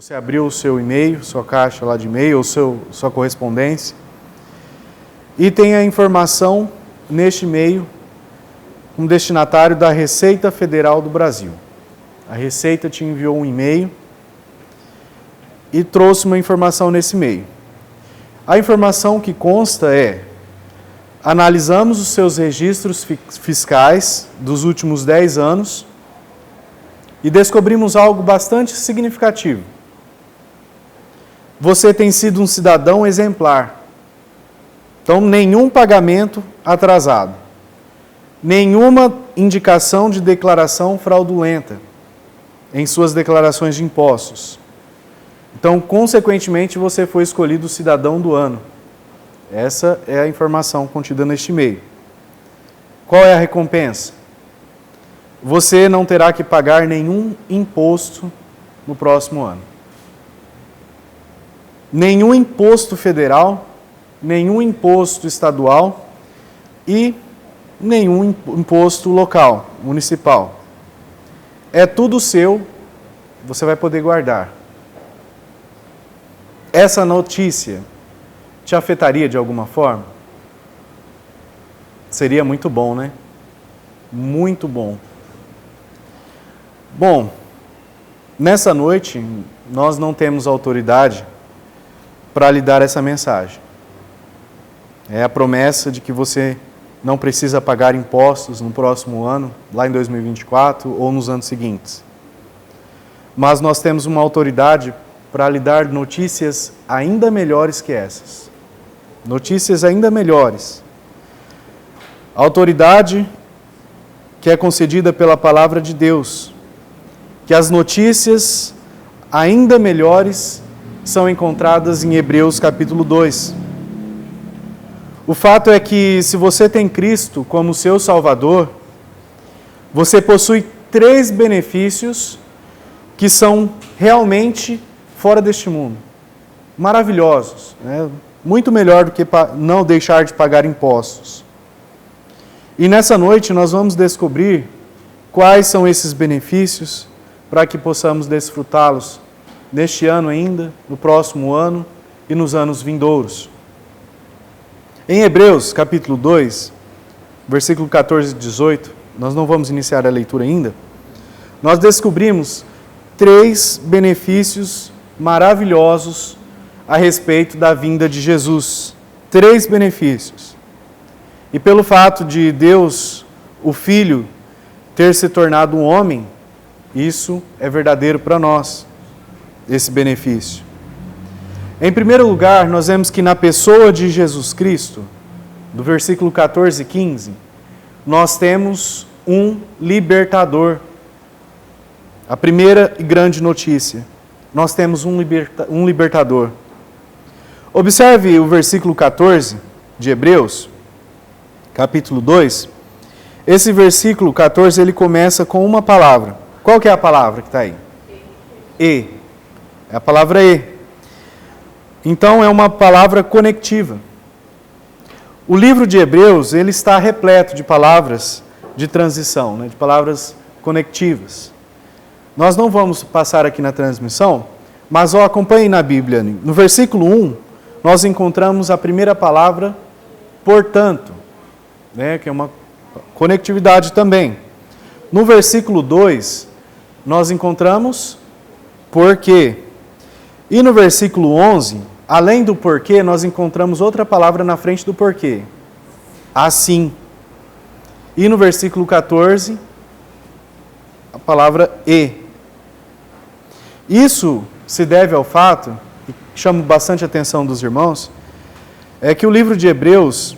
Você abriu o seu e-mail, sua caixa lá de e-mail, ou sua correspondência, e tem a informação neste e-mail, um destinatário da Receita Federal do Brasil. A Receita te enviou um e-mail e trouxe uma informação nesse e-mail. A informação que consta é: analisamos os seus registros fiscais dos últimos 10 anos e descobrimos algo bastante significativo. Você tem sido um cidadão exemplar. Então, nenhum pagamento atrasado. Nenhuma indicação de declaração fraudulenta em suas declarações de impostos. Então, consequentemente, você foi escolhido cidadão do ano. Essa é a informação contida neste e-mail. Qual é a recompensa? Você não terá que pagar nenhum imposto no próximo ano. Nenhum imposto federal, nenhum imposto estadual e nenhum imposto local, municipal. É tudo seu, você vai poder guardar. Essa notícia te afetaria de alguma forma? Seria muito bom, né? Muito bom. Bom, nessa noite nós não temos autoridade para lhe dar essa mensagem. É a promessa de que você não precisa pagar impostos no próximo ano, lá em 2024 ou nos anos seguintes. Mas nós temos uma autoridade para lhe dar notícias ainda melhores que essas. Notícias ainda melhores. A autoridade que é concedida pela palavra de Deus, que as notícias ainda melhores são encontradas em Hebreus capítulo 2. O fato é que, se você tem Cristo como seu Salvador, você possui 3 benefícios que são realmente fora deste mundo. Maravilhosos, né? Muito melhor do que não deixar de pagar impostos. E nessa noite nós vamos descobrir quais são esses benefícios para que possamos desfrutá-los neste ano ainda, no próximo ano e nos anos vindouros. Em Hebreus, capítulo 2, versículo 14 e 18, nós não vamos iniciar a leitura ainda, nós descobrimos 3 benefícios maravilhosos a respeito da vinda de Jesus. 3 benefícios. E pelo fato de Deus, o Filho, ter se tornado um homem, isso é verdadeiro para nós, esse benefício. Em primeiro lugar, nós vemos que na pessoa de Jesus Cristo, do versículo 14 e 15, nós temos um libertador. A primeira e grande notícia, nós temos um libertador. Observe o versículo 14 de Hebreus, capítulo 2. Esse versículo 14, ele começa com uma palavra. Qual que é a palavra que está aí? E. É a palavra E. Então, é uma palavra conectiva. O livro de Hebreus, ele está repleto de palavras de transição, né, de palavras conectivas. Nós não vamos passar aqui na transmissão, mas acompanhe na Bíblia. No versículo 1, nós encontramos a primeira palavra, portanto, né, que é uma conectividade também. No versículo 2, nós encontramos porque. E no versículo 11, além do porquê, nós encontramos outra palavra na frente do porquê. Assim. E no versículo 14, a palavra e. Isso se deve ao fato, e chama bastante a atenção dos irmãos, é que o livro de Hebreus,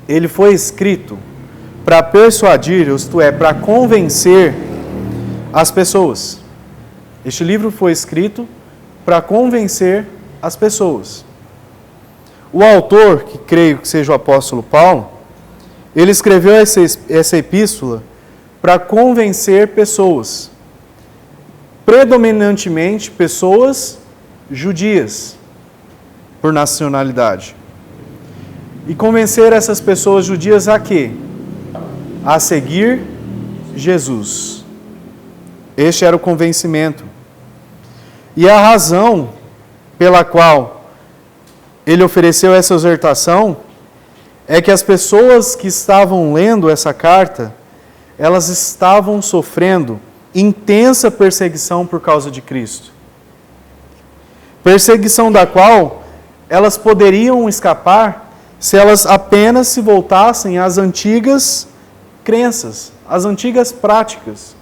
ele foi escrito para persuadir, isto é, para convencer as pessoas. Este livro foi escrito para convencer as pessoas. O autor, que creio que seja o apóstolo Paulo, ele escreveu essa epístola para convencer pessoas, predominantemente pessoas judias, por nacionalidade. E convencer essas pessoas judias a quê? A seguir Jesus. Este era o convencimento. E a razão pela qual ele ofereceu essa exortação é que as pessoas que estavam lendo essa carta, elas estavam sofrendo intensa perseguição por causa de Cristo. Perseguição da qual elas poderiam escapar se elas apenas se voltassem às antigas crenças, às antigas práticas,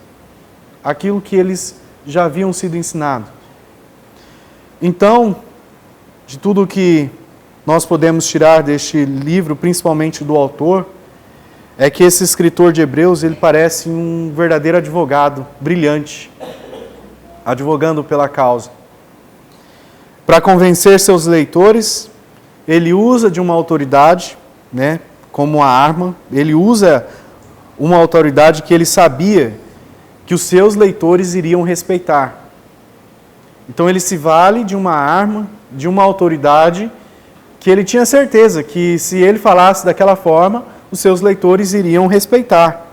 aquilo que eles já haviam sido ensinados. Então, de tudo que nós podemos tirar deste livro, principalmente do autor, é que esse escritor de Hebreus, ele parece um verdadeiro advogado, brilhante, advogando pela causa. Para convencer seus leitores, ele usa de uma autoridade, né, como a arma, ele usa uma autoridade que ele sabia que os seus leitores iriam respeitar. Então ele se vale de uma arma, de uma autoridade que ele tinha certeza que se ele falasse daquela forma, os seus leitores iriam respeitar.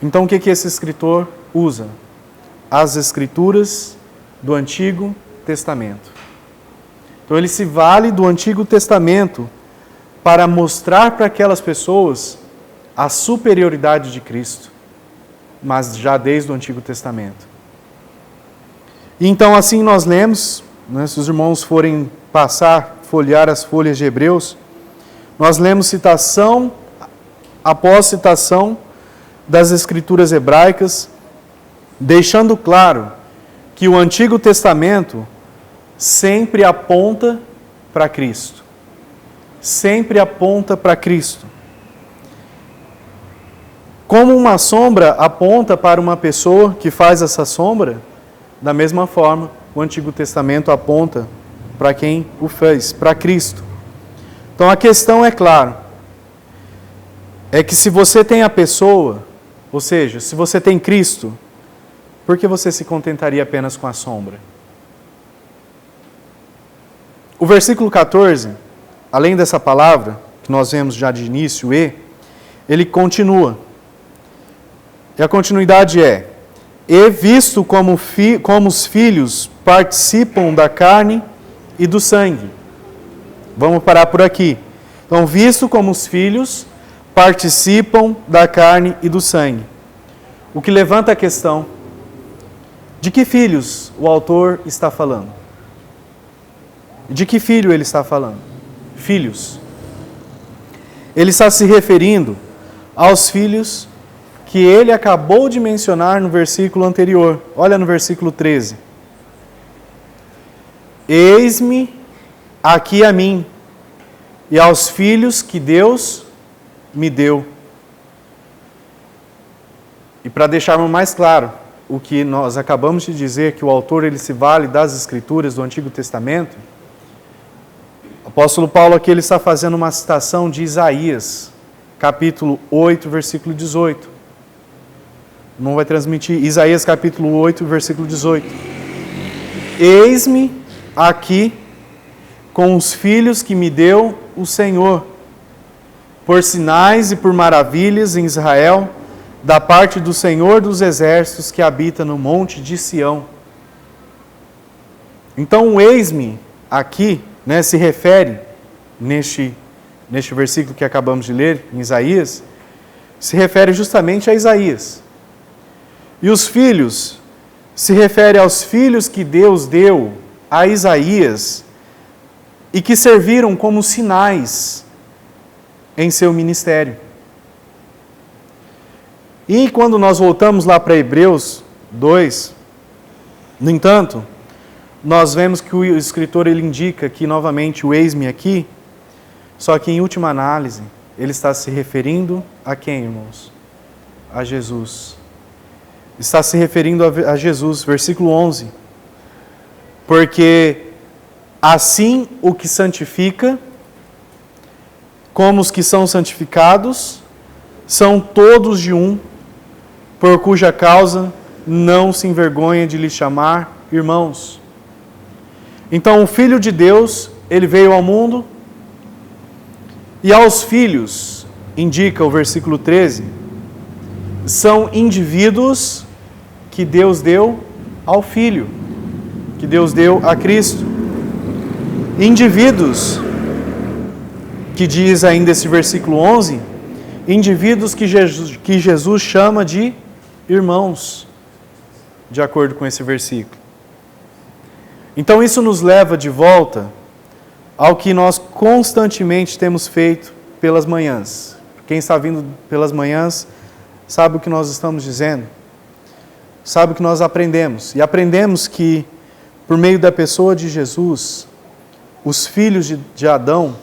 Então o que esse escritor usa? As escrituras do Antigo Testamento. Então ele se vale do Antigo Testamento para mostrar para aquelas pessoas a superioridade de Cristo, mas já desde o Antigo Testamento. E então assim nós lemos, né, se os irmãos forem folhear as folhas de Hebreus, nós lemos citação após citação das Escrituras hebraicas, deixando claro que o Antigo Testamento sempre aponta para Cristo. Sempre aponta para Cristo. Como uma sombra aponta para uma pessoa que faz essa sombra, da mesma forma, o Antigo Testamento aponta para quem o fez, para Cristo. Então a questão é clara, é que se você tem a pessoa, ou seja, se você tem Cristo, por que você se contentaria apenas com a sombra? O versículo 14, além dessa palavra, que nós vemos já de início, ele continua. E a continuidade é: e visto como os filhos participam da carne e do sangue. Vamos parar por aqui. Então, visto como os filhos participam da carne e do sangue. O que levanta a questão: de que filhos o autor está falando? De que filho ele está falando? Filhos. Ele está se referindo aos filhos que ele acabou de mencionar no versículo anterior. Olha no versículo 13. Eis-me aqui a mim e aos filhos que Deus me deu. E para deixarmos mais claro o que nós acabamos de dizer, que o autor ele se vale das Escrituras do Antigo Testamento, o apóstolo Paulo aqui ele está fazendo uma citação de Isaías, capítulo 8, versículo 18. Não vai transmitir. Isaías capítulo 8, versículo 18. Eis-me aqui com os filhos que me deu o Senhor, por sinais e por maravilhas em Israel, da parte do Senhor dos exércitos que habita no monte de Sião. Então o eis-me aqui, né, se refere, neste versículo que acabamos de ler, em Isaías, se refere justamente a Isaías. E os filhos se refere aos filhos que Deus deu a Isaías e que serviram como sinais em seu ministério. E quando nós voltamos lá para Hebreus 2, no entanto, nós vemos que o escritor ele indica que novamente o eis-me aqui, só que em última análise, ele está se referindo a quem, irmãos? A Jesus. Está se referindo a Jesus, versículo 11. Porque assim o que santifica, como os que são santificados, são todos de um, por cuja causa não se envergonha de lhe chamar irmãos. Então o Filho de Deus, ele veio ao mundo, e aos filhos, indica o versículo 13, são indivíduos que Deus deu ao Filho. que Deus deu a Cristo. Indivíduos, que diz ainda esse versículo 11, indivíduos que Jesus chama de irmãos, de acordo com esse versículo. Então isso nos leva de volta ao que nós constantemente temos feito pelas manhãs. Quem está vindo pelas manhãs sabe o que nós estamos dizendo, sabe o que nós aprendemos. E aprendemos que, por meio da pessoa de Jesus, os filhos de Adão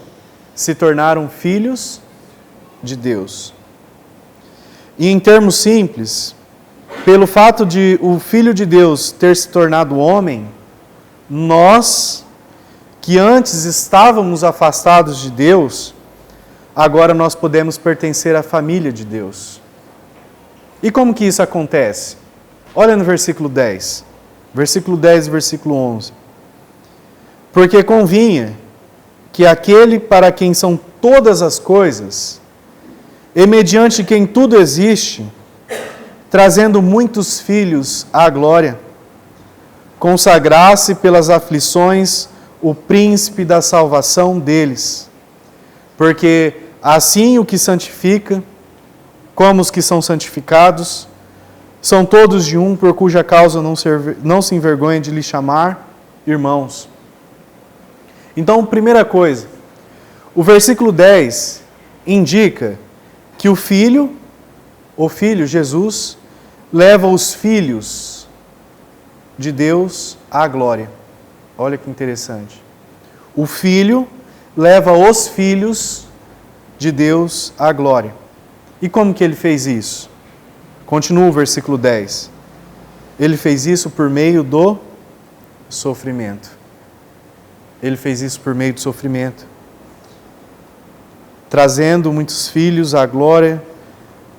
se tornaram filhos de Deus. E em termos simples, pelo fato de o Filho de Deus ter se tornado homem, nós, que antes estávamos afastados de Deus, agora nós podemos pertencer à família de Deus. E como que isso acontece? Olha no versículo 10. Versículo 10 e versículo 11. Porque convinha que aquele para quem são todas as coisas, e mediante quem tudo existe, trazendo muitos filhos à glória, consagrasse pelas aflições o príncipe da salvação deles. Porque assim o que santifica, como os que são santificados, são todos de um, por cuja causa não se envergonha de lhe chamar irmãos. Então, primeira coisa, o versículo 10 indica que o Filho Jesus, leva os filhos de Deus à glória. Olha que interessante. O Filho leva os filhos de Deus à glória. E como que ele fez isso? Continua o versículo 10. Ele fez isso por meio do sofrimento. Ele fez isso por meio do sofrimento. Trazendo muitos filhos à glória,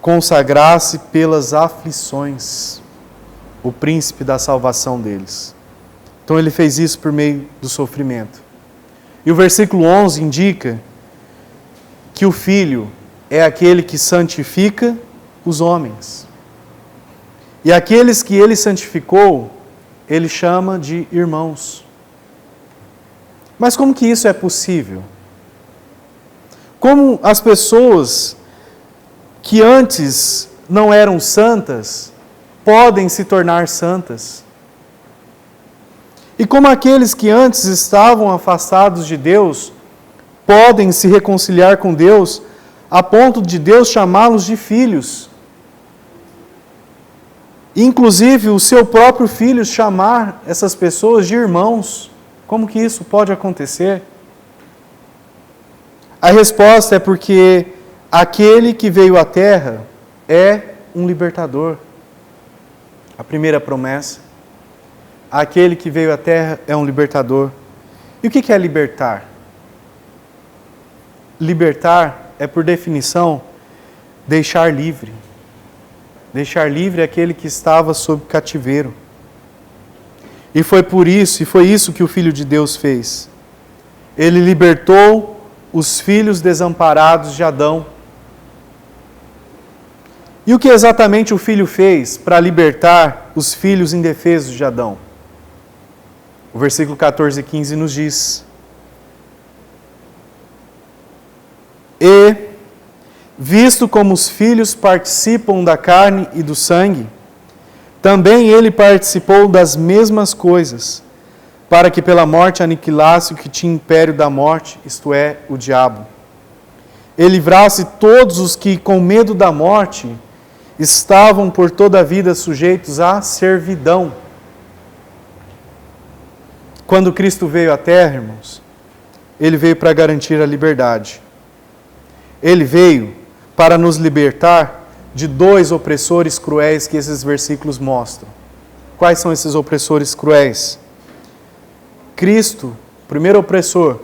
consagrasse pelas aflições o príncipe da salvação deles. Então ele fez isso por meio do sofrimento. E o versículo 11 indica que o Filho é aquele que santifica os homens. E aqueles que ele santificou, ele chama de irmãos. Mas como que isso é possível? Como as pessoas que antes não eram santas podem se tornar santas? E como aqueles que antes estavam afastados de Deus podem se reconciliar com Deus a ponto de Deus chamá-los de filhos? Inclusive o seu próprio Filho chamar essas pessoas de irmãos. Como que isso pode acontecer? A resposta é porque aquele que veio à terra é um libertador. A primeira promessa. Aquele que veio à terra é um libertador. E o que é libertar? Libertar é, por definição, deixar livre. Deixar livre aquele que estava sob cativeiro. E foi isso que o Filho de Deus fez. Ele libertou os filhos desamparados de Adão. E o que exatamente o Filho fez para libertar os filhos indefesos de Adão? O versículo 14 e 15 nos diz: E, visto como os filhos participam da carne e do sangue, também ele participou das mesmas coisas, para que pela morte aniquilasse o que tinha império da morte, isto é, o diabo. E livrasse todos os que, com medo da morte, estavam por toda a vida sujeitos à servidão. Quando Cristo veio à terra, irmãos, ele veio para garantir a liberdade. Ele veio para nos libertar de dois opressores cruéis que esses versículos mostram. Quais são esses opressores cruéis? Cristo, primeiro opressor,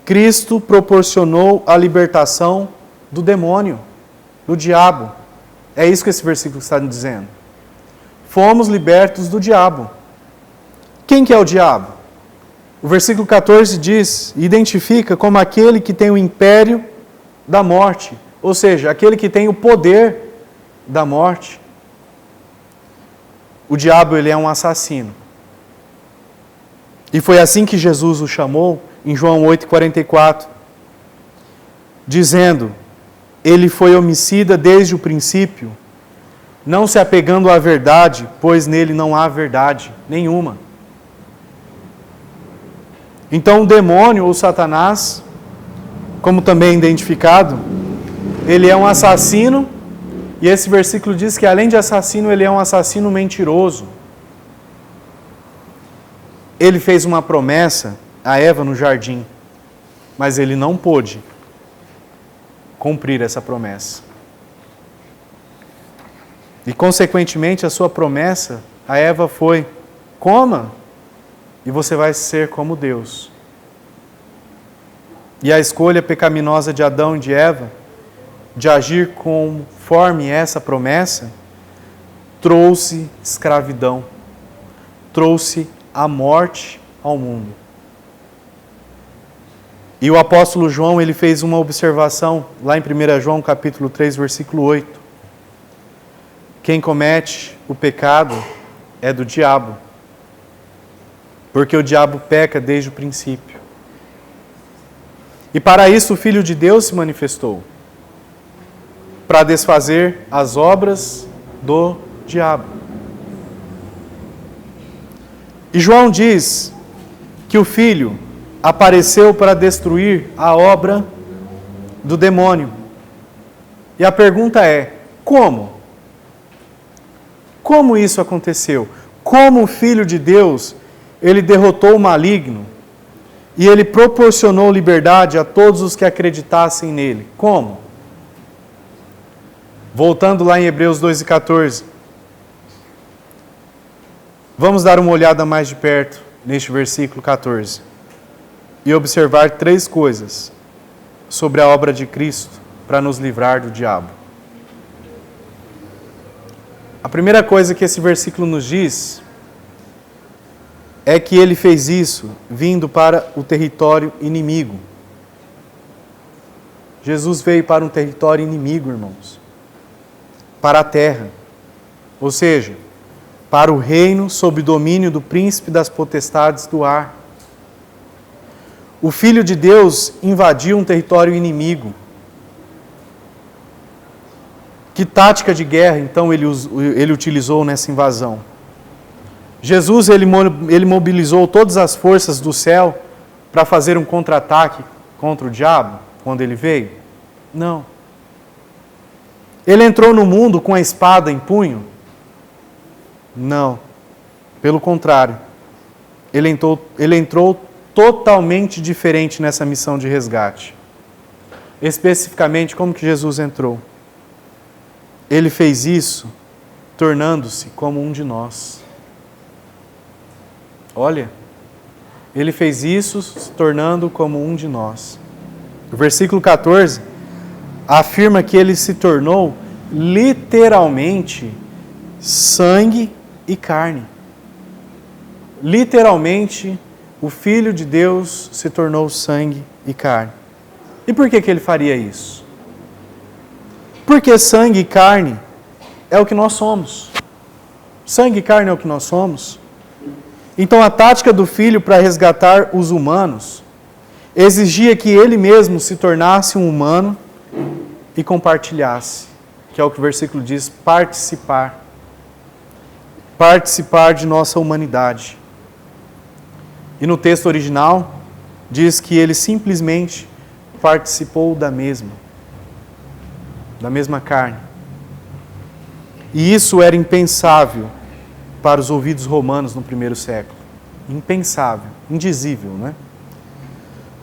Cristo proporcionou a libertação do demônio, do diabo. É isso que esse versículo está dizendo. Fomos libertos do diabo. Quem que é o diabo? O versículo 14 diz, identifica como aquele que tem o império da morte, ou seja, aquele que tem o poder da morte. O diabo, ele é um assassino. E foi assim que Jesus o chamou em João 8,44, dizendo: ele foi homicida desde o princípio, não se apegando à verdade, pois nele não há verdade nenhuma. Então o demônio ou Satanás, como também é identificado, ele é um assassino, e esse versículo diz que além de assassino, ele é um assassino mentiroso. Ele fez uma promessa a Eva no jardim, mas ele não pôde cumprir essa promessa. E, consequentemente, a sua promessa a Eva foi: coma e você vai ser como Deus. E a escolha pecaminosa de Adão e de Eva, de agir conforme essa promessa, trouxe escravidão, trouxe a morte ao mundo. E o apóstolo João, ele fez uma observação lá em 1 João capítulo 3, versículo 8. Quem comete o pecado é do diabo, porque o diabo peca desde o princípio. E para isso o Filho de Deus se manifestou, para desfazer as obras do diabo. E João diz que o Filho apareceu para destruir a obra do demônio. E a pergunta é: como? Como isso aconteceu? Como o Filho de Deus, ele derrotou o maligno e ele proporcionou liberdade a todos os que acreditassem nele? Como? Voltando lá em Hebreus 2,14. Vamos dar uma olhada mais de perto neste versículo 14 e observar 3 coisas sobre a obra de Cristo para nos livrar do diabo. A primeira coisa que esse versículo nos diz é que ele fez isso vindo para o território inimigo. Jesus veio para um território inimigo, irmãos, para a terra, ou seja, para o reino sob domínio do príncipe das potestades do ar. O Filho de Deus invadiu um território inimigo. Que tática de guerra, então, ele utilizou nessa invasão? Jesus, ele mobilizou todas as forças do céu para fazer um contra-ataque contra o diabo, quando ele veio? Não. Ele entrou no mundo com a espada em punho? Não. Pelo contrário. Ele entrou totalmente diferente nessa missão de resgate. Especificamente, como que Jesus entrou? Ele fez isso tornando-se como um de nós. Olha, ele fez isso se tornando como um de nós. O versículo 14 afirma que ele se tornou literalmente sangue e carne. Literalmente, o Filho de Deus se tornou sangue e carne. E por que ele faria isso? Porque sangue e carne é o que nós somos. Sangue e carne é o que nós somos. Então a tática do Filho para resgatar os humanos exigia que ele mesmo se tornasse um humano e compartilhasse, que é o que o versículo diz, participar. Participar de nossa humanidade. E no texto original diz que ele simplesmente participou da mesma carne. E isso era impensável para os ouvidos romanos no primeiro século. Impensável, indizível, né?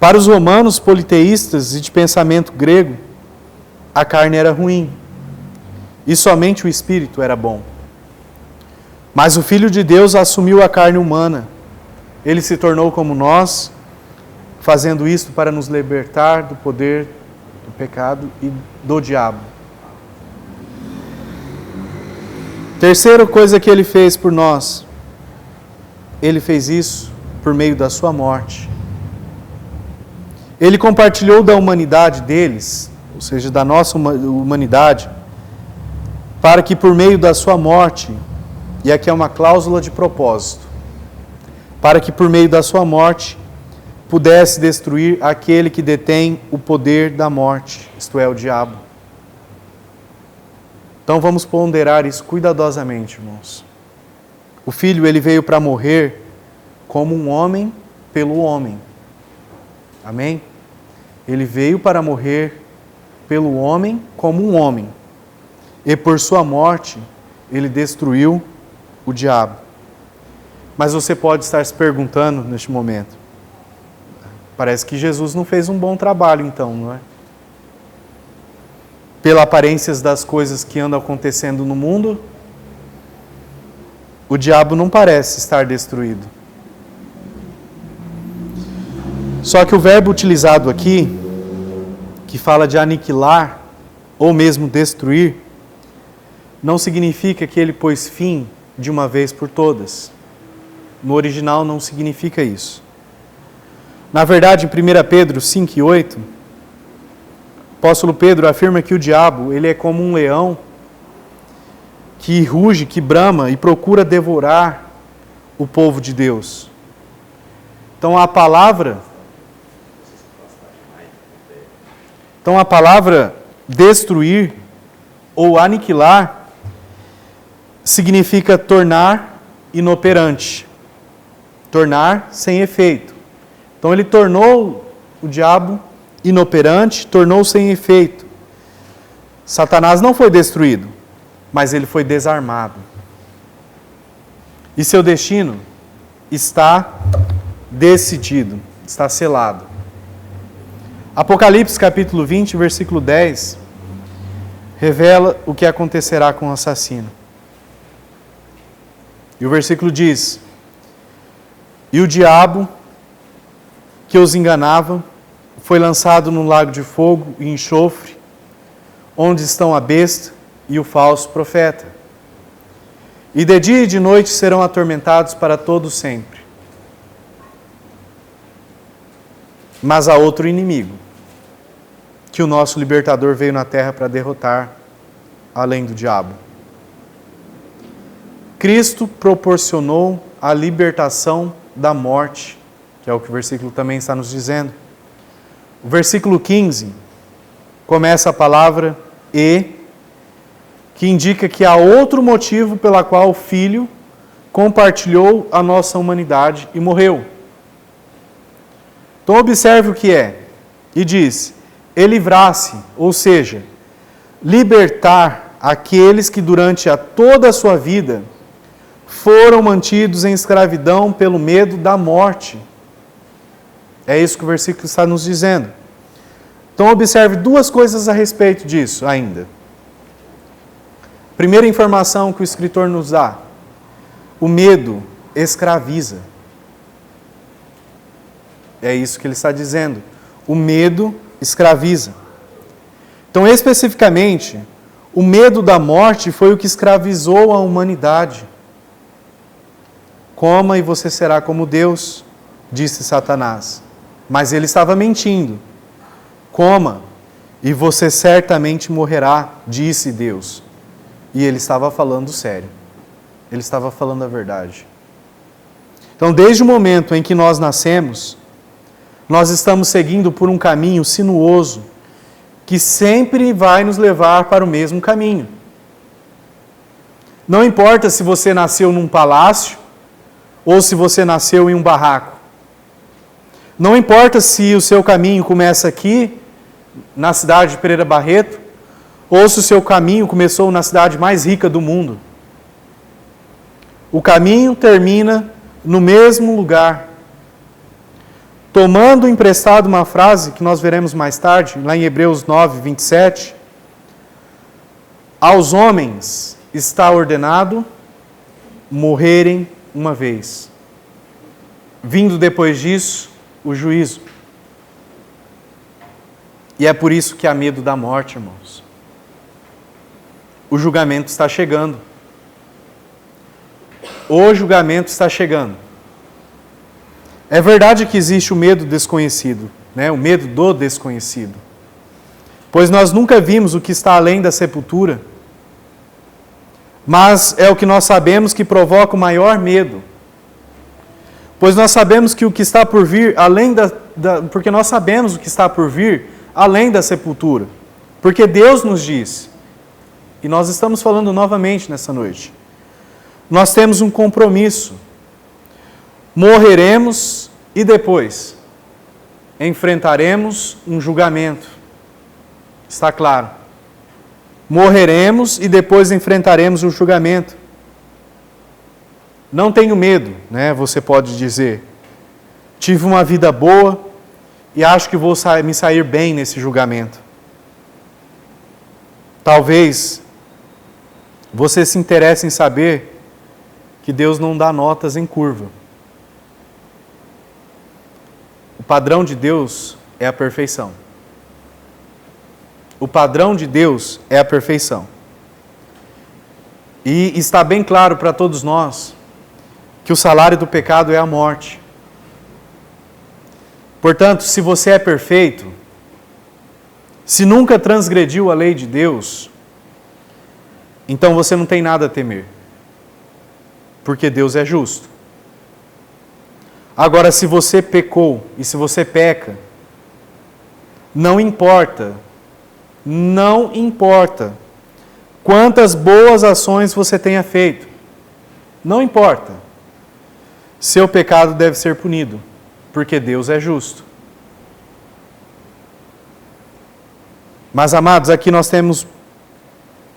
Para os romanos politeístas e de pensamento grego, a carne era ruim e somente o espírito era bom. Mas o Filho de Deus assumiu a carne humana. Ele se tornou como nós, fazendo isto para nos libertar do poder do pecado e do diabo. Terceira coisa que ele fez por nós, ele fez isso por meio da sua morte. Ele compartilhou da humanidade deles, ou seja, da nossa humanidade, para que por meio da sua morte, e aqui é uma cláusula de propósito, para que por meio da sua morte pudesse destruir aquele que detém o poder da morte, isto é, o diabo. Então vamos ponderar isso cuidadosamente, irmãos. O Filho, ele veio para morrer como um homem pelo homem. Amém? Ele veio para morrer pelo homem como um homem. E por sua morte, ele destruiu o diabo. Mas você pode estar se perguntando neste momento, parece que Jesus não fez um bom trabalho então, não é? Pela aparência das coisas que andam acontecendo no mundo, o diabo não parece estar destruído. Só que o verbo utilizado aqui, que fala de aniquilar ou mesmo destruir, não significa que ele pôs fim de uma vez por todas. No original não significa isso. Na verdade, em 1 Pedro 5:8, o apóstolo Pedro afirma que o diabo, ele é como um leão que ruge, que brama e procura devorar o povo de Deus. Então a palavra destruir ou aniquilar significa tornar inoperante, tornar sem efeito. Então ele tornou o diabo inoperante, tornou sem efeito. Satanás não foi destruído, mas ele foi desarmado. E seu destino está decidido, está selado. Apocalipse capítulo 20, versículo 10, revela o que acontecerá com o assassino. E o versículo diz: e o diabo que os enganava foi lançado no lago de fogo e enxofre, onde estão a besta e o falso profeta. E de dia e de noite serão atormentados para todo sempre. Mas há outro inimigo, que o nosso libertador veio na terra para derrotar, além do diabo. Cristo proporcionou a libertação da morte, que é o que o versículo também está nos dizendo. O versículo 15 começa a palavra "e", que indica que há outro motivo pela qual o Filho compartilhou a nossa humanidade e morreu. Então observe o que é. E diz: e livrasse, ou seja, libertar aqueles que durante toda a sua vida foram mantidos em escravidão pelo medo da morte. É isso que o versículo está nos dizendo. Então observe duas coisas a respeito disso ainda. Primeira informação que o escritor nos dá: o medo escraviza. É isso que ele está dizendo. O medo escraviza. Então, especificamente, o medo da morte foi o que escravizou a humanidade. Coma e você será como Deus, disse Satanás. Mas ele estava mentindo. Coma e você certamente morrerá, disse Deus. E ele estava falando sério. Ele estava falando a verdade. Então, desde o momento em que nós nascemos, nós estamos seguindo por um caminho sinuoso que sempre vai nos levar para o mesmo caminho. Não importa se você nasceu num palácio ou se você nasceu em um barraco. Não importa se o seu caminho começa aqui, na cidade de Pereira Barreto, ou se o seu caminho começou na cidade mais rica do mundo. O caminho termina no mesmo lugar. Tomando emprestado uma frase que nós veremos mais tarde, lá em Hebreus 9, 27, aos homens está ordenado morrerem uma vez, vindo depois disso o juízo. E é por isso que há medo da morte, irmãos. O julgamento está chegando. O julgamento está chegando. É verdade que existe o medo desconhecido, né? O medo do desconhecido. Pois nós nunca vimos o que está além da sepultura. Mas é o que nós sabemos que provoca o maior medo. Pois nós sabemos que o que está por vir, porque nós sabemos o que está por vir além da sepultura. Porque Deus nos diz, e nós estamos falando novamente nessa noite, nós temos um compromisso. Morreremos e depois enfrentaremos um julgamento. Está claro. Morreremos e depois enfrentaremos um julgamento. Não tenho medo, né? Você pode dizer. Tive uma vida boa e acho que vou me sair bem nesse julgamento. Talvez você se interesse em saber que Deus não dá notas em curva. O padrão de Deus é a perfeição. O padrão de Deus é a perfeição. E está bem claro para todos nós que o salário do pecado é a morte. Portanto, se você é perfeito, se nunca transgrediu a lei de Deus, então você não tem nada a temer. Porque Deus é justo. Agora, se você pecou e se você peca, não importa quantas boas ações você tenha feito. Não importa. Seu pecado deve ser punido, porque Deus é justo. Mas, amados, aqui nós temos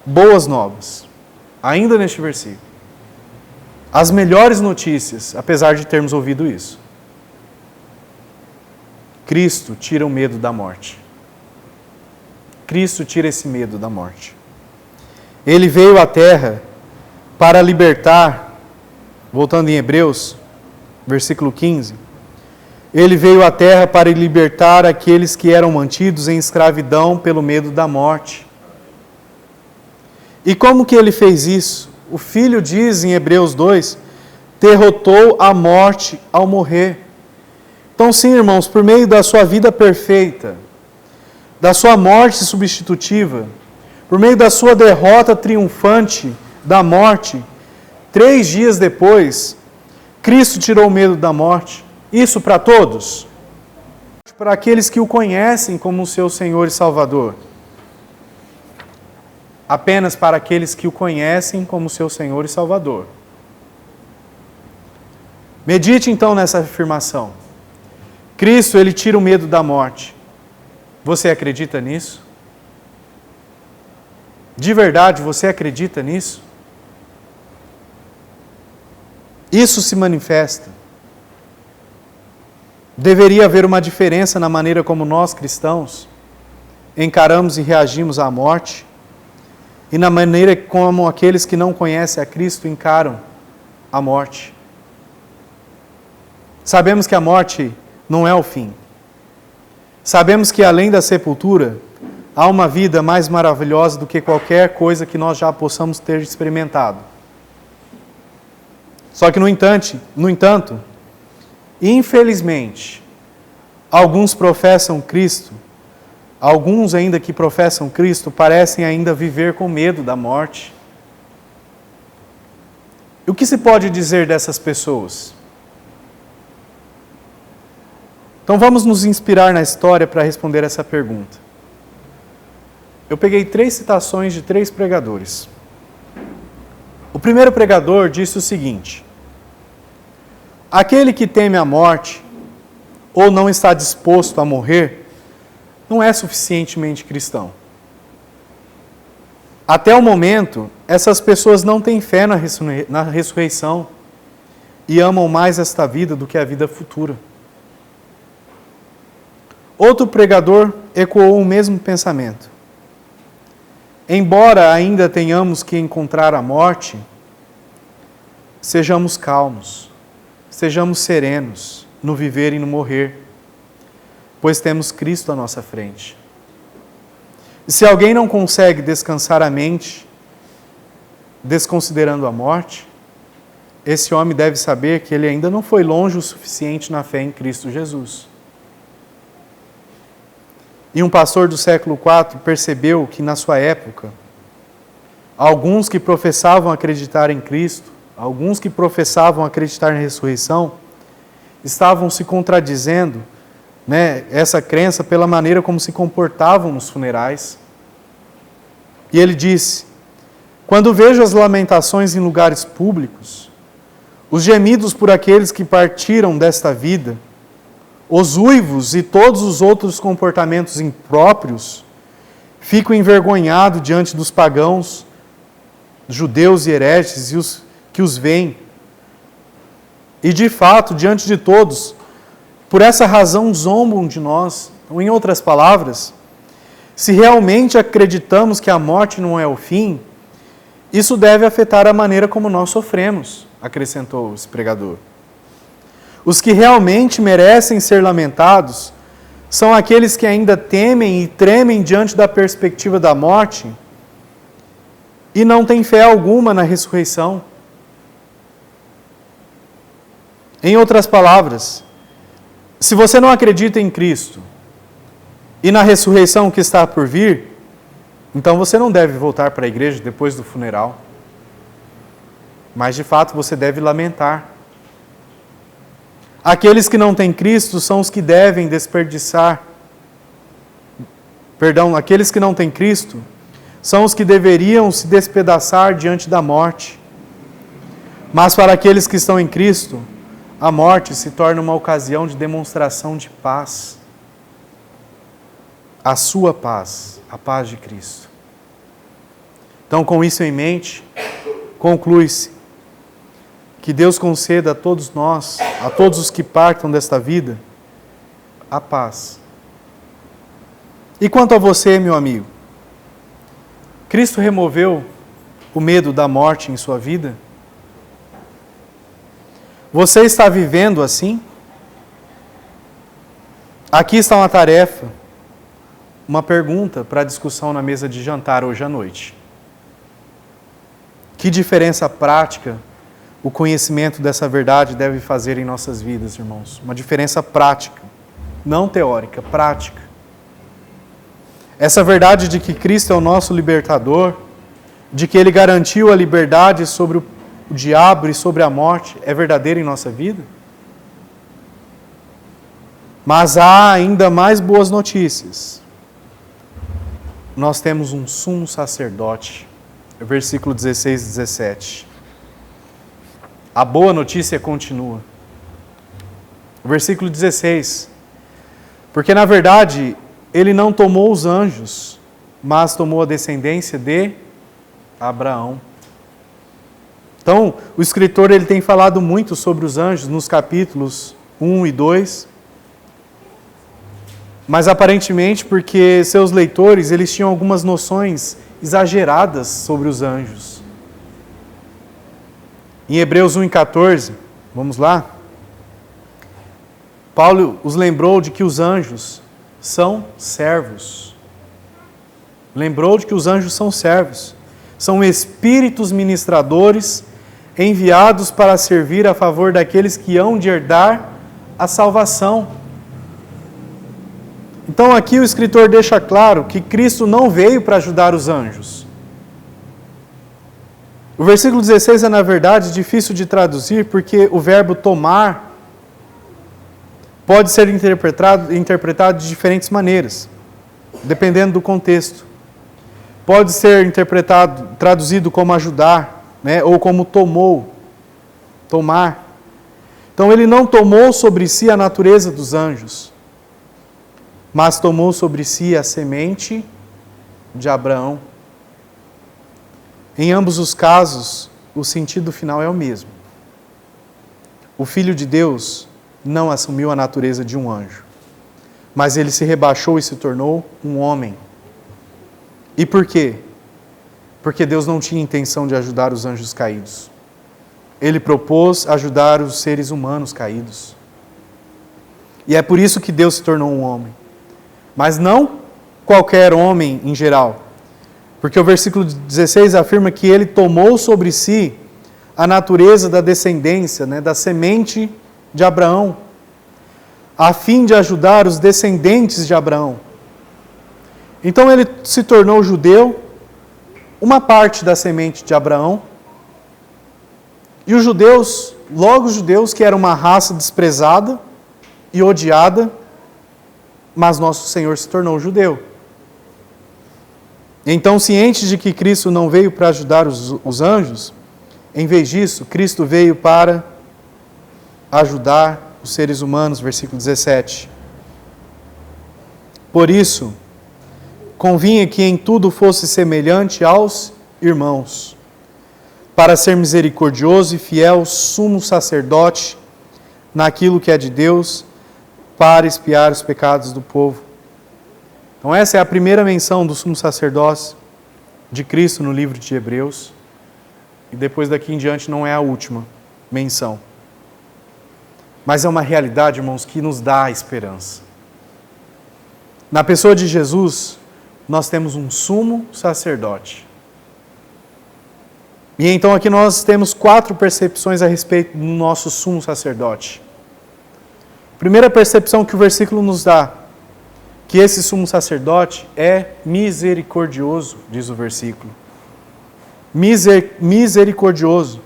boas novas, ainda neste versículo. As melhores notícias, apesar de termos ouvido isso. Cristo tira o medo da morte. Cristo tira esse medo da morte. Ele veio à terra para libertar, voltando em Hebreus, versículo 15, ele veio à terra para libertar aqueles que eram mantidos em escravidão pelo medo da morte. E como que ele fez isso? O Filho diz em Hebreus 2, derrotou a morte ao morrer. Então sim, irmãos, por meio da sua vida perfeita, da sua morte substitutiva, por meio da sua derrota triunfante da morte, 3 dias depois, Cristo tirou o medo da morte. Isso para todos? Para aqueles que o conhecem como seu Senhor e Salvador. Apenas para aqueles que o conhecem como seu Senhor e Salvador. Medite então nessa afirmação. Cristo, ele tira o medo da morte. Você acredita nisso? De verdade, você acredita nisso? Isso se manifesta. Deveria haver uma diferença na maneira como nós, cristãos, encaramos e reagimos à morte e na maneira como aqueles que não conhecem a Cristo encaram a morte. Sabemos que a morte não é o fim. Sabemos que além da sepultura, há uma vida mais maravilhosa do que qualquer coisa que nós já possamos ter experimentado. Só que, no entanto, infelizmente, alguns professam Cristo, alguns ainda que professam Cristo, parecem ainda viver com medo da morte. E o que se pode dizer dessas pessoas? Então vamos nos inspirar na história para responder essa pergunta. Eu peguei 3 citações de 3 pregadores. O primeiro pregador disse o seguinte: aquele que teme a morte ou não está disposto a morrer, não é suficientemente cristão. Até o momento, essas pessoas não têm fé na ressurreição e amam mais esta vida do que a vida futura. Outro pregador ecoou o mesmo pensamento. Embora ainda tenhamos que encontrar a morte, sejamos calmos, sejamos serenos no viver e no morrer, pois temos Cristo à nossa frente. E se alguém não consegue descansar a mente, desconsiderando a morte, esse homem deve saber que ele ainda não foi longe o suficiente na fé em Cristo Jesus. E um pastor do século IV percebeu que na sua época, alguns que professavam acreditar em Cristo, alguns que professavam acreditar na ressurreição, estavam se contradizendo, né, essa crença pela maneira como se comportavam nos funerais. E ele disse: quando vejo as lamentações em lugares públicos, os gemidos por aqueles que partiram desta vida, os uivos e todos os outros comportamentos impróprios, fico envergonhado diante dos pagãos, judeus e hereges e os que os veem. E de fato, diante de todos, por essa razão zombam de nós. Ou em outras palavras, se realmente acreditamos que a morte não é o fim, isso deve afetar a maneira como nós sofremos, acrescentou esse pregador. Os que realmente merecem ser lamentados são aqueles que ainda temem e tremem diante da perspectiva da morte e não têm fé alguma na ressurreição. Em outras palavras, se você não acredita em Cristo e na ressurreição que está por vir, então você não deve voltar para a igreja depois do funeral. Mas de fato você deve lamentar. Aqueles que não têm Cristo são os que devem desperdiçar. Aqueles que não têm Cristo são os que deveriam se despedaçar diante da morte. Mas para aqueles que estão em Cristo, a morte se torna uma ocasião de demonstração de paz. A sua paz, a paz de Cristo. Então, com isso em mente, conclui-se que Deus conceda a todos nós, a todos os que partam desta vida, a paz. E quanto a você, meu amigo, Cristo removeu o medo da morte em sua vida? Você está vivendo assim? Aqui está uma tarefa, uma pergunta para discussão na mesa de jantar hoje à noite. Que diferença prática o conhecimento dessa verdade deve fazer em nossas vidas, irmãos? Uma diferença prática, não teórica, prática. Essa verdade de que Cristo é o nosso libertador, de que Ele garantiu a liberdade sobre o diabo e sobre a morte, é verdadeira em nossa vida? Mas há ainda mais boas notícias. Nós temos um sumo sacerdote. Versículo 16 e 17. A boa notícia continua. Versículo 16. Porque na verdade, ele não tomou os anjos, mas tomou a descendência de Abraão. Então, o escritor ele tem falado muito sobre os anjos nos capítulos 1 e 2. Mas aparentemente porque seus leitores eles tinham algumas noções exageradas sobre os anjos. Em Hebreus 1:14, vamos lá? Paulo os lembrou de que os anjos são servos. Lembrou de que os anjos são servos. São espíritos ministradores enviados para servir a favor daqueles que hão de herdar a salvação. Então aqui o escritor deixa claro que Cristo não veio para ajudar os anjos. O versículo 16 é, na verdade, difícil de traduzir porque o verbo tomar pode ser interpretado de diferentes maneiras, dependendo do contexto. Pode ser traduzido como ajudar, né, ou como tomou, tomar. Então ele não tomou sobre si a natureza dos anjos, mas tomou sobre si a semente de Abraão. Em ambos os casos, o sentido final é o mesmo. O Filho de Deus não assumiu a natureza de um anjo, mas ele se rebaixou e se tornou um homem. E por quê? Porque Deus não tinha intenção de ajudar os anjos caídos. Ele propôs ajudar os seres humanos caídos. E é por isso que Deus se tornou um homem. Mas não qualquer homem em geral. Porque o versículo 16 afirma que ele tomou sobre si a natureza da descendência, né, da semente de Abraão, a fim de ajudar os descendentes de Abraão. Então ele se tornou judeu, uma parte da semente de Abraão, e os judeus logo os judeus, que era uma raça desprezada e odiada, mas nosso Senhor se tornou judeu. Então, ciente de que Cristo não veio para ajudar os anjos, em vez disso, Cristo veio para ajudar os seres humanos, versículo 17. Por isso, convinha que em tudo fosse semelhante aos irmãos, para ser misericordioso e fiel, sumo sacerdote naquilo que é de Deus, para expiar os pecados do povo. Então essa é a primeira menção do sumo sacerdócio de Cristo no livro de Hebreus. E depois daqui em diante não é a última menção. Mas é uma realidade, irmãos, que nos dá esperança. Na pessoa de Jesus, nós temos um sumo sacerdote. E então aqui nós temos 4 percepções a respeito do nosso sumo sacerdote. Primeira percepção que o versículo nos dá, que esse sumo sacerdote é misericordioso, diz o versículo. Misericordioso.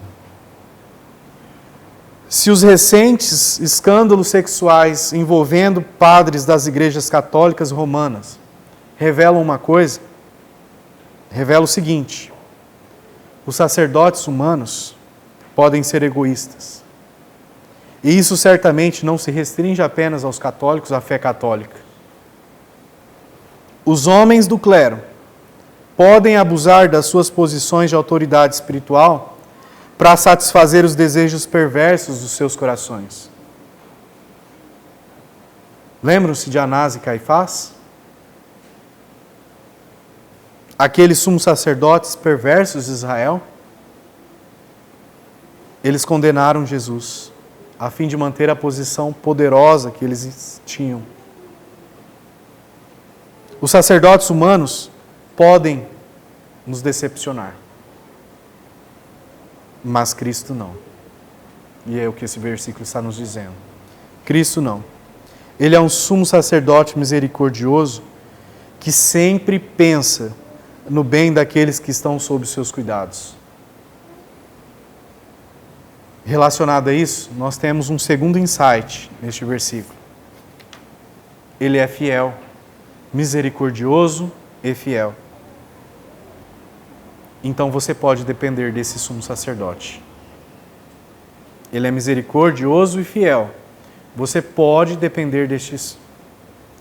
Se os recentes escândalos sexuais envolvendo padres das igrejas católicas romanas revelam uma coisa, revela o seguinte: os sacerdotes humanos podem ser egoístas. E isso certamente não se restringe apenas aos católicos, à fé católica. Os homens do clero podem abusar das suas posições de autoridade espiritual para satisfazer os desejos perversos dos seus corações. Lembram-se de Anás e Caifás? Aqueles sumos sacerdotes perversos de Israel? Eles condenaram Jesus, a fim de manter a posição poderosa que eles tinham. Os sacerdotes humanos podem nos decepcionar, mas Cristo não. E é o que esse versículo está nos dizendo. Cristo não. Ele é um sumo sacerdote misericordioso que sempre pensa no bem daqueles que estão sob os seus cuidados. Relacionado a isso, nós temos um segundo insight neste versículo. Ele é fiel, misericordioso e fiel. Então você pode depender desse sumo sacerdote. Ele é misericordioso e fiel. Você pode depender deste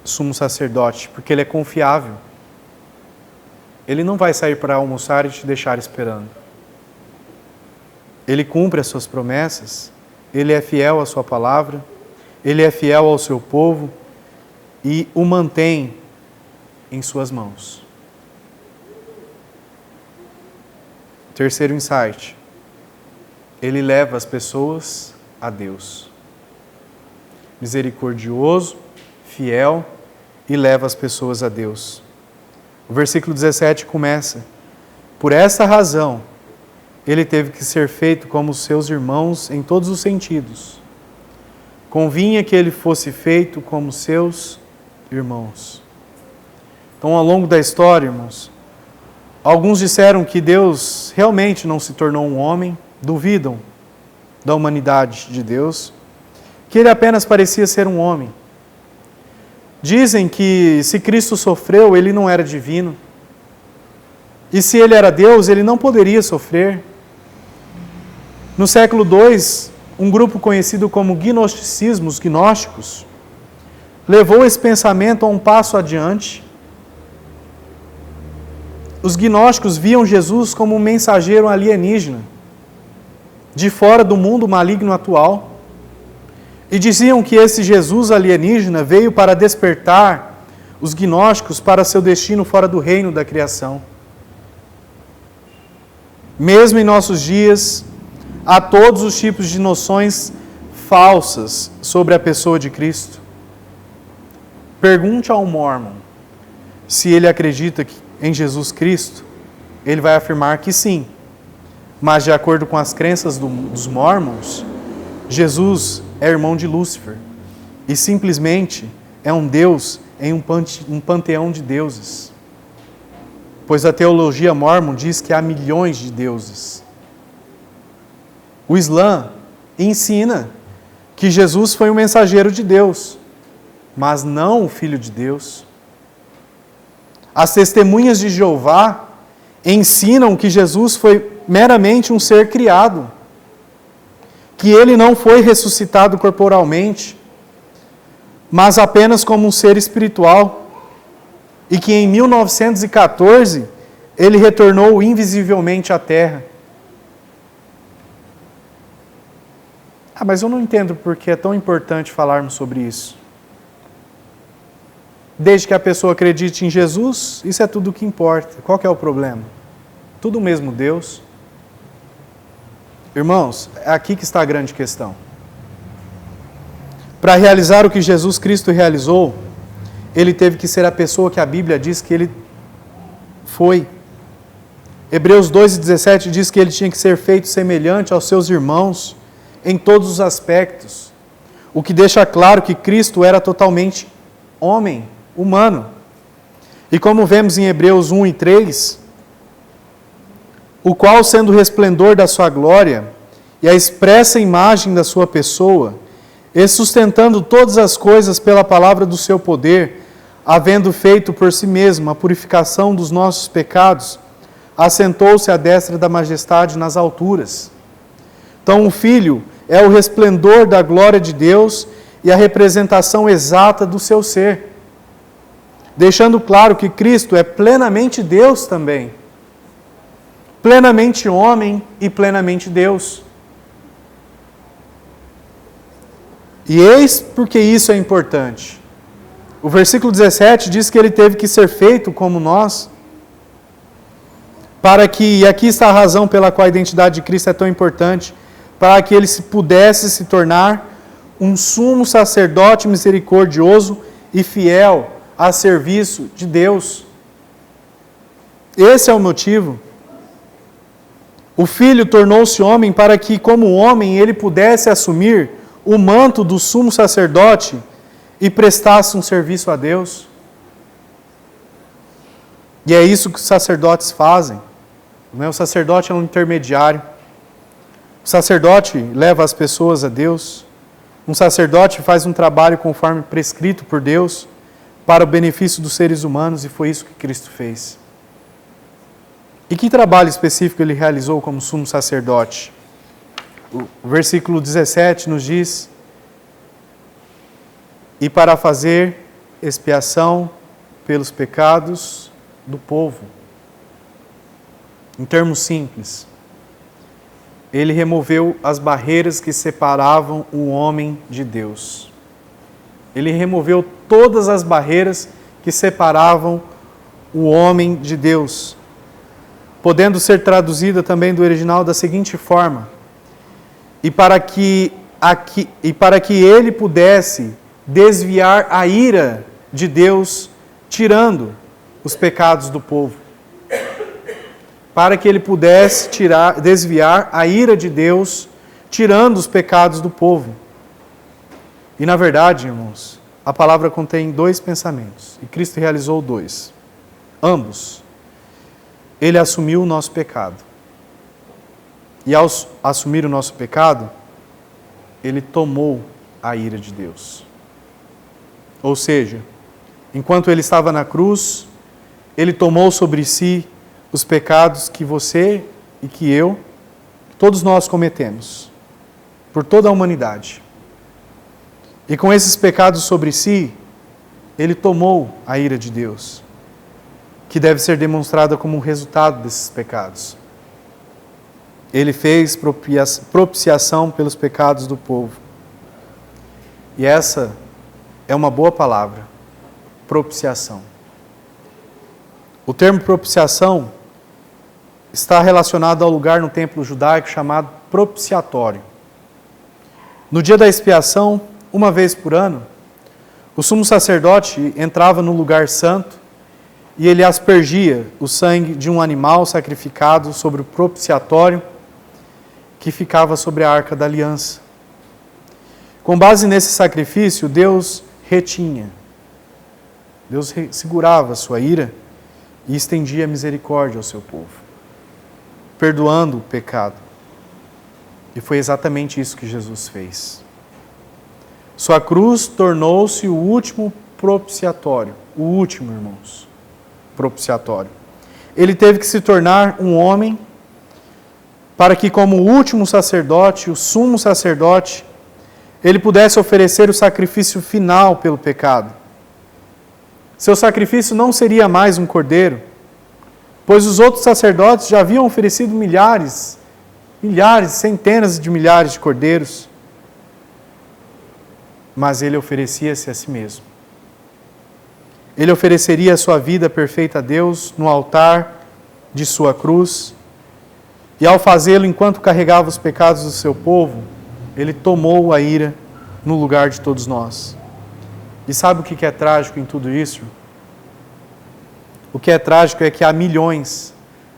sumo sacerdote, porque ele é confiável. Ele não vai sair para almoçar e te deixar esperando. Ele cumpre as suas promessas, ele é fiel à sua palavra, ele é fiel ao seu povo e o mantém em suas mãos. Terceiro insight. Ele leva as pessoas a Deus. Misericordioso, fiel e leva as pessoas a Deus. O versículo 17 começa: por essa razão, ele teve que ser feito como os seus irmãos em todos os sentidos. Convinha que ele fosse feito como seus irmãos. Então, ao longo da história, irmãos, alguns disseram que Deus realmente não se tornou um homem, duvidam da humanidade de Deus, que ele apenas parecia ser um homem. Dizem que se Cristo sofreu, ele não era divino. E se ele era Deus, ele não poderia sofrer. No século II, um grupo conhecido como gnosticismo, os gnósticos, levou esse pensamento a um passo adiante. Os gnósticos viam Jesus como um mensageiro alienígena, de fora do mundo maligno atual, e diziam que esse Jesus alienígena veio para despertar os gnósticos para seu destino fora do reino da criação. Mesmo em nossos dias, há todos os tipos de noções falsas sobre a pessoa de Cristo. Pergunte ao Mórmon se ele acredita em Jesus Cristo. Ele vai afirmar que sim. Mas de acordo com as crenças dos Mórmons, Jesus é irmão de Lúcifer e simplesmente é um Deus em um panteão de deuses. Pois a teologia mórmon diz que há milhões de deuses. O Islã ensina que Jesus foi um mensageiro de Deus, mas não o Filho de Deus. As testemunhas de Jeová ensinam que Jesus foi meramente um ser criado, que ele não foi ressuscitado corporalmente, mas apenas como um ser espiritual, e que em 1914 ele retornou invisivelmente à Terra. Mas eu não entendo por que é tão importante falarmos sobre isso. Desde que a pessoa acredite em Jesus, isso é tudo o que importa. Qual que é o problema? Tudo o mesmo Deus. Irmãos, é aqui que está a grande questão. Para realizar o que Jesus Cristo realizou, ele teve que ser a pessoa que a Bíblia diz que ele foi. Hebreus 2,17 diz que ele tinha que ser feito semelhante aos seus irmãos em todos os aspectos, o que deixa claro que Cristo era totalmente homem, humano. E como vemos em Hebreus 1 e 3, o qual, sendo o resplendor da sua glória e a expressa imagem da sua pessoa, e sustentando todas as coisas pela palavra do seu poder, havendo feito por si mesmo a purificação dos nossos pecados, assentou-se à destra da majestade nas alturas. Então o Filho é o resplendor da glória de Deus e a representação exata do seu ser, deixando claro que Cristo é plenamente Deus também, plenamente homem e plenamente Deus. E eis porque isso é importante. O versículo 17 diz que ele teve que ser feito como nós, para que, e aqui está a razão pela qual a identidade de Cristo é tão importante, para que ele pudesse se tornar um sumo sacerdote misericordioso e fiel a serviço de Deus. Esse é o motivo. O Filho tornou-se homem para que, como homem, ele pudesse assumir o manto do sumo sacerdote e prestasse um serviço a Deus. E é isso que os sacerdotes fazem. O sacerdote é um intermediário. O sacerdote leva as pessoas a Deus. Um sacerdote faz um trabalho conforme prescrito por Deus para o benefício dos seres humanos, e foi isso que Cristo fez. E que trabalho específico ele realizou como sumo sacerdote? O versículo 17 nos diz: e para fazer expiação pelos pecados do povo. Em termos simples, ele removeu as barreiras que separavam o homem de Deus. Ele removeu todas as barreiras que separavam o homem de Deus, podendo ser traduzida também do original da seguinte forma: e para que ele pudesse desviar a ira de Deus, tirando os pecados do povo. Para que ele pudesse desviar a ira de Deus, tirando os pecados do povo. E na verdade, irmãos, a palavra contém dois pensamentos, e Cristo realizou dois. Ambos. Ele assumiu o nosso pecado. E ao assumir o nosso pecado, ele tomou a ira de Deus. Ou seja, enquanto ele estava na cruz, ele tomou sobre si os pecados que você e que eu, todos nós cometemos, por toda a humanidade. E com esses pecados sobre si, ele tomou a ira de Deus, que deve ser demonstrada como um resultado desses pecados. Ele fez propiciação pelos pecados do povo. E essa é uma boa palavra, propiciação. O termo propiciação está relacionado ao lugar no templo judaico chamado propiciatório. No dia da expiação, uma vez por ano, o sumo sacerdote entrava no lugar santo e ele aspergia o sangue de um animal sacrificado sobre o propiciatório que ficava sobre a arca da aliança. Com base nesse sacrifício, Deus retinha. Deus segurava a sua ira e estendia misericórdia ao seu povo, perdoando o pecado. E foi exatamente isso que Jesus fez. Sua cruz tornou-se o último propiciatório. O último, irmãos, propiciatório. Ele teve que se tornar um homem para que, como o último sacerdote, o sumo sacerdote, ele pudesse oferecer o sacrifício final pelo pecado. Seu sacrifício não seria mais um cordeiro, pois os outros sacerdotes já haviam oferecido milhares, centenas de milhares de cordeiros, mas ele oferecia-se a si mesmo. Ele ofereceria a sua vida perfeita a Deus no altar de sua cruz, e ao fazê-lo enquanto carregava os pecados do seu povo, ele tomou a ira no lugar de todos nós. E sabe o que é trágico em tudo isso? O que é trágico é que há milhões,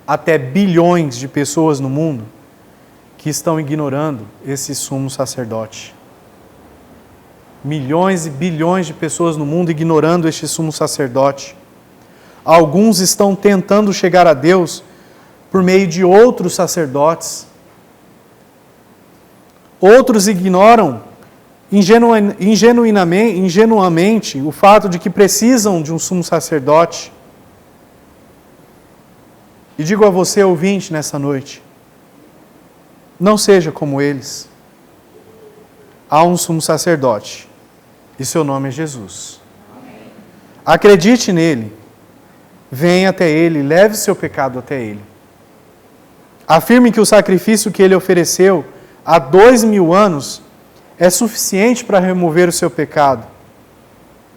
até bilhões de pessoas no mundo que estão ignorando esse sumo sacerdote. Milhões e bilhões de pessoas no mundo ignorando este sumo sacerdote. Alguns estão tentando chegar a Deus por meio de outros sacerdotes. Outros ignoram ingenuamente o fato de que precisam de um sumo sacerdote. E digo a você, ouvinte, nessa noite, não seja como eles. Há um sumo sacerdote, e seu nome é Jesus. Acredite nele, venha até ele, leve seu pecado até ele. Afirme que o sacrifício que ele ofereceu há 2000 anos é suficiente para remover o seu pecado,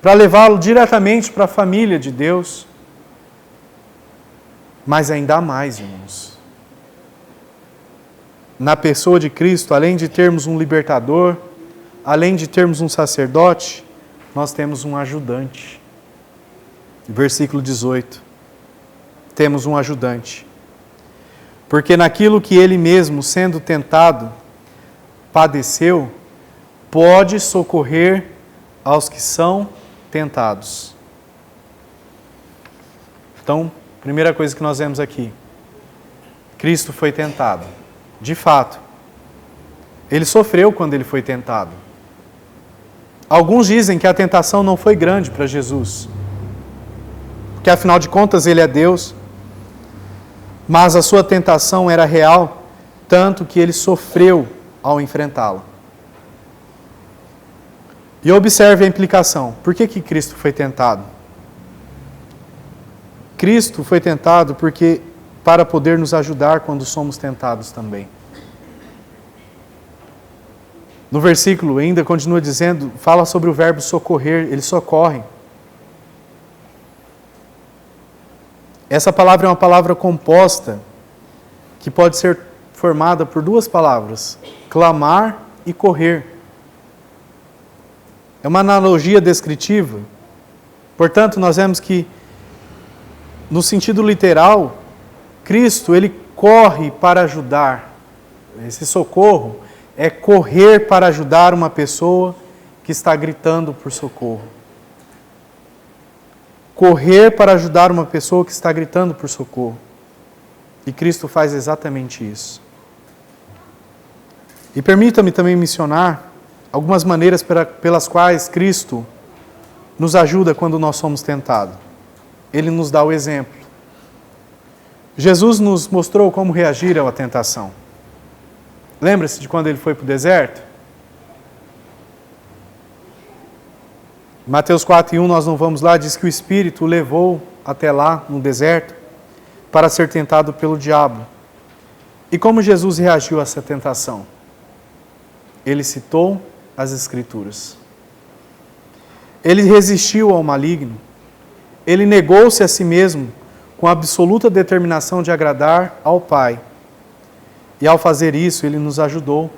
para levá-lo diretamente para a família de Deus. Mas ainda há mais, irmãos. Na pessoa de Cristo, além de termos um libertador, além de termos um sacerdote, nós temos um ajudante. Versículo 18. Temos um ajudante. Porque naquilo que ele mesmo, sendo tentado, padeceu, pode socorrer aos que são tentados. Então, primeira coisa que nós vemos aqui, Cristo foi tentado. De fato, ele sofreu quando ele foi tentado. Alguns dizem que a tentação não foi grande para Jesus, porque afinal de contas ele é Deus, mas a sua tentação era real, tanto que ele sofreu ao enfrentá-la. E observe a implicação. Por que Cristo foi tentado? Cristo foi tentado porque para poder nos ajudar quando somos tentados também. No versículo ainda continua dizendo, fala sobre o verbo socorrer, ele socorre. Essa palavra é uma palavra composta que pode ser formada por duas palavras, clamar e correr. É uma analogia descritiva. Portanto, nós vemos que, no sentido literal, Cristo, ele corre para ajudar. Esse socorro é correr para ajudar uma pessoa que está gritando por socorro. Correr para ajudar uma pessoa que está gritando por socorro. E Cristo faz exatamente isso. E permita-me também mencionar algumas maneiras pelas quais Cristo nos ajuda quando nós somos tentados. Ele nos dá o exemplo. Jesus nos mostrou como reagir à tentação. Lembra-se de quando ele foi para o deserto? Mateus 4:1, nós não vamos lá, diz que o Espírito o levou até lá, no deserto, para ser tentado pelo diabo. E como Jesus reagiu a essa tentação? Ele citou as Escrituras. Ele resistiu ao maligno. Ele negou-se a si mesmo com absoluta determinação de agradar ao Pai. E ao fazer isso, ele nos ajudou,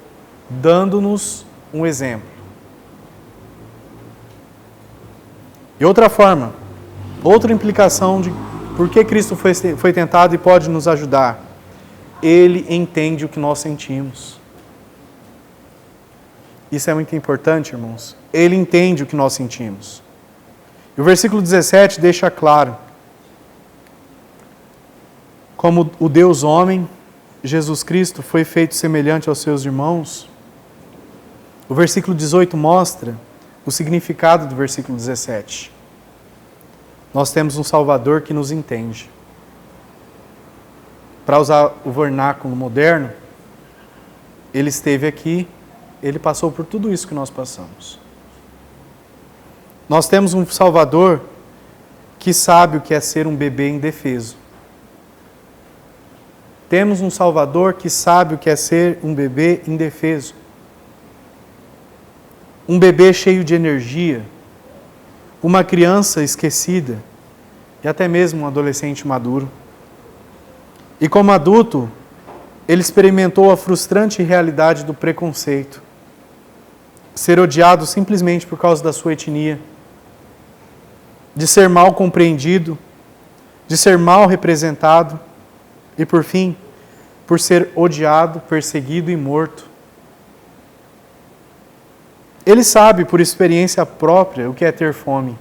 dando-nos um exemplo. E outra forma, outra implicação de por que Cristo foi tentado e pode nos ajudar. Ele entende o que nós sentimos. Isso é muito importante, irmãos. Ele entende o que nós sentimos. E o versículo 17 deixa claro como o Deus homem, Jesus Cristo foi feito semelhante aos seus irmãos, o versículo 18 mostra o significado do versículo 17. Nós temos um Salvador que nos entende. Para usar o vernáculo moderno, ele esteve aqui, ele passou por tudo isso que nós passamos. Nós temos um Salvador que sabe o que é ser um bebê indefeso. Temos um Salvador que sabe o que é ser um bebê indefeso. Um bebê cheio de energia, uma criança esquecida e até mesmo um adolescente maduro. E como adulto, ele experimentou a frustrante realidade do preconceito. Ser odiado simplesmente por causa da sua etnia, de ser mal compreendido, de ser mal representado e, por fim, por ser odiado, perseguido e morto. Ele sabe, por experiência própria, o que é ter fome.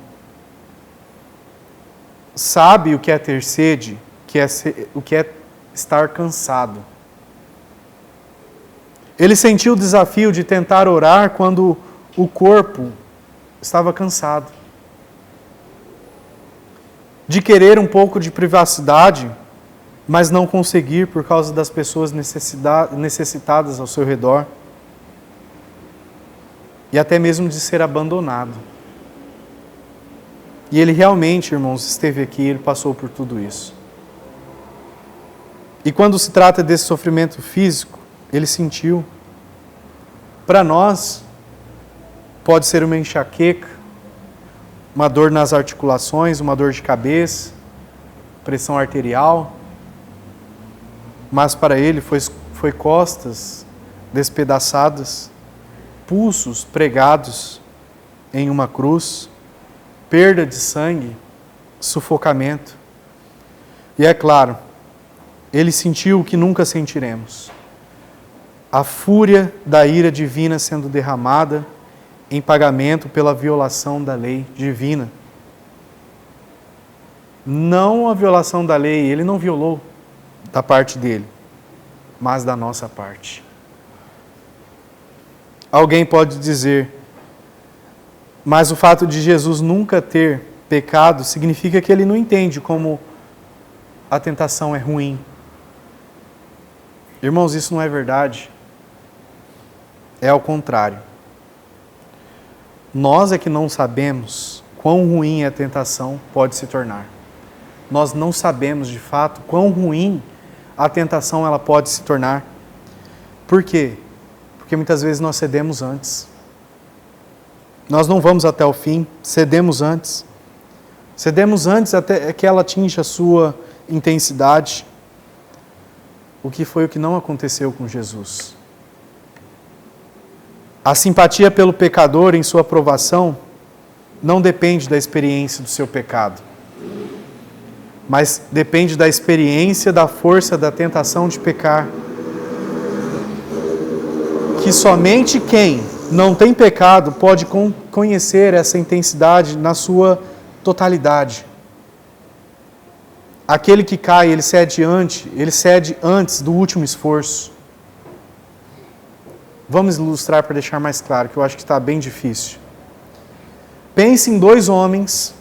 Sabe o que é ter sede, o que é estar cansado. Ele sentiu o desafio de tentar orar quando o corpo estava cansado. De querer um pouco de privacidade, mas não conseguir por causa das pessoas necessitadas ao seu redor. E até mesmo de ser abandonado. E ele realmente, irmãos, esteve aqui, ele passou por tudo isso. E quando se trata desse sofrimento físico, ele sentiu. Para nós, pode ser uma enxaqueca, uma dor nas articulações, uma dor de cabeça, pressão arterial. Mas para ele foi costas despedaçadas, pulsos pregados em uma cruz, perda de sangue, sufocamento. E é claro, ele sentiu o que nunca sentiremos. A fúria da ira divina sendo derramada em pagamento pela violação da lei divina. Não a violação da lei, ele não violou da parte dele, mas da nossa parte. Alguém pode dizer, mas o fato de Jesus nunca ter pecado significa que ele não entende como a tentação é ruim. Irmãos, isso não é verdade. É ao contrário. Nós é que não sabemos quão ruim a tentação pode se tornar. Nós não sabemos de fato quão ruim a tentação ela pode se tornar. Por quê? Porque muitas vezes nós cedemos antes. Nós não vamos até o fim, cedemos antes. Cedemos antes até que ela atinja a sua intensidade. O que foi o que não aconteceu com Jesus. A simpatia pelo pecador em sua aprovação não depende da experiência do seu pecado, mas depende da experiência da força da tentação de pecar. Que somente quem não tem pecado pode conhecer essa intensidade na sua totalidade. Aquele que cai, ele cede antes do último esforço. Vamos ilustrar para deixar mais claro, que eu acho que está bem difícil. Pense em dois homens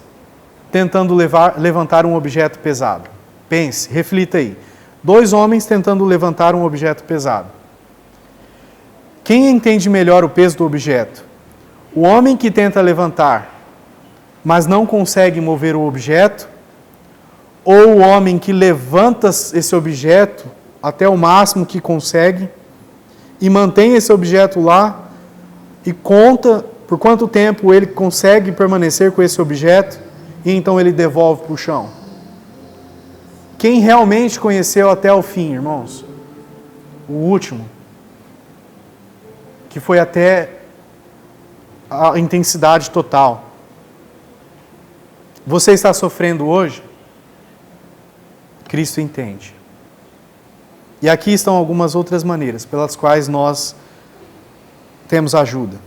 tentando levantar um objeto pesado. Pense, reflita aí. Dois homens tentando levantar um objeto pesado. Quem entende melhor o peso do objeto? O homem que tenta levantar, mas não consegue mover o objeto? Ou o homem que levanta esse objeto até o máximo que consegue e mantém esse objeto lá e conta por quanto tempo ele consegue permanecer com esse objeto e então ele devolve para o chão? Quem realmente conheceu até o fim, irmãos? O último. Que foi até a intensidade total. Você está sofrendo hoje? Cristo entende. E aqui estão algumas outras maneiras pelas quais nós temos ajuda.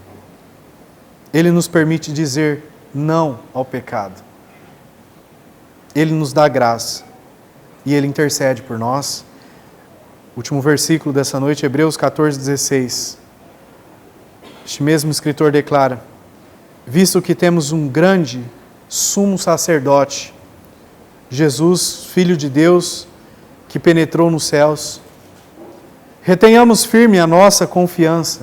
Ele nos permite dizer não ao pecado. Ele nos dá graça. E Ele intercede por nós. Último versículo dessa noite, Hebreus 14:16. Este mesmo escritor declara: visto que temos um grande sumo sacerdote, Jesus, Filho de Deus, que penetrou nos céus, retenhamos firme a nossa confiança,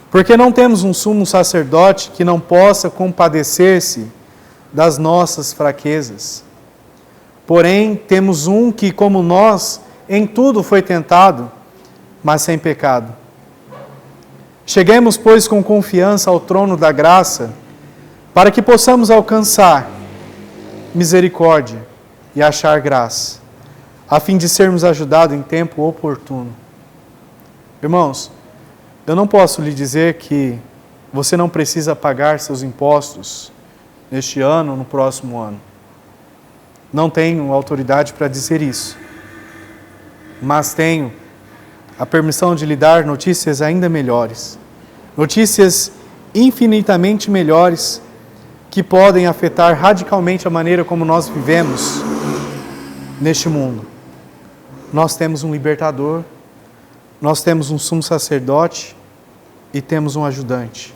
porque não temos um sumo sacerdote que não possa compadecer-se das nossas fraquezas. Porém, temos um que, como nós, em tudo foi tentado, mas sem pecado. Cheguemos, pois, com confiança ao trono da graça, para que possamos alcançar misericórdia e achar graça, a fim de sermos ajudados em tempo oportuno. Irmãos, eu não posso lhe dizer que você não precisa pagar seus impostos neste ano ou no próximo ano. Não tenho autoridade para dizer isso, mas tenho a permissão de lhe dar notícias ainda melhores, notícias infinitamente melhores, que podem afetar radicalmente a maneira como nós vivemos neste mundo. Nós temos um libertador, nós temos um sumo sacerdote e temos um ajudante.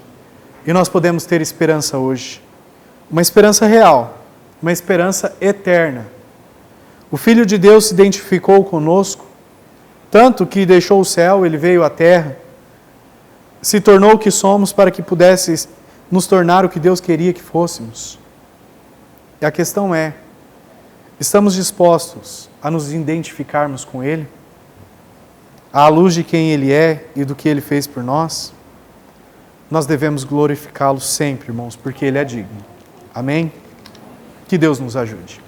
E nós podemos ter esperança hoje, uma esperança real, uma esperança eterna. O Filho de Deus se identificou conosco, tanto que deixou o céu, ele veio à terra, se tornou o que somos para que pudesse nos tornar o que Deus queria que fôssemos. E a questão é, estamos dispostos a nos identificarmos com Ele? À luz de quem Ele é e do que Ele fez por nós? Nós devemos glorificá-lo sempre, irmãos, porque Ele é digno. Amém? Que Deus nos ajude.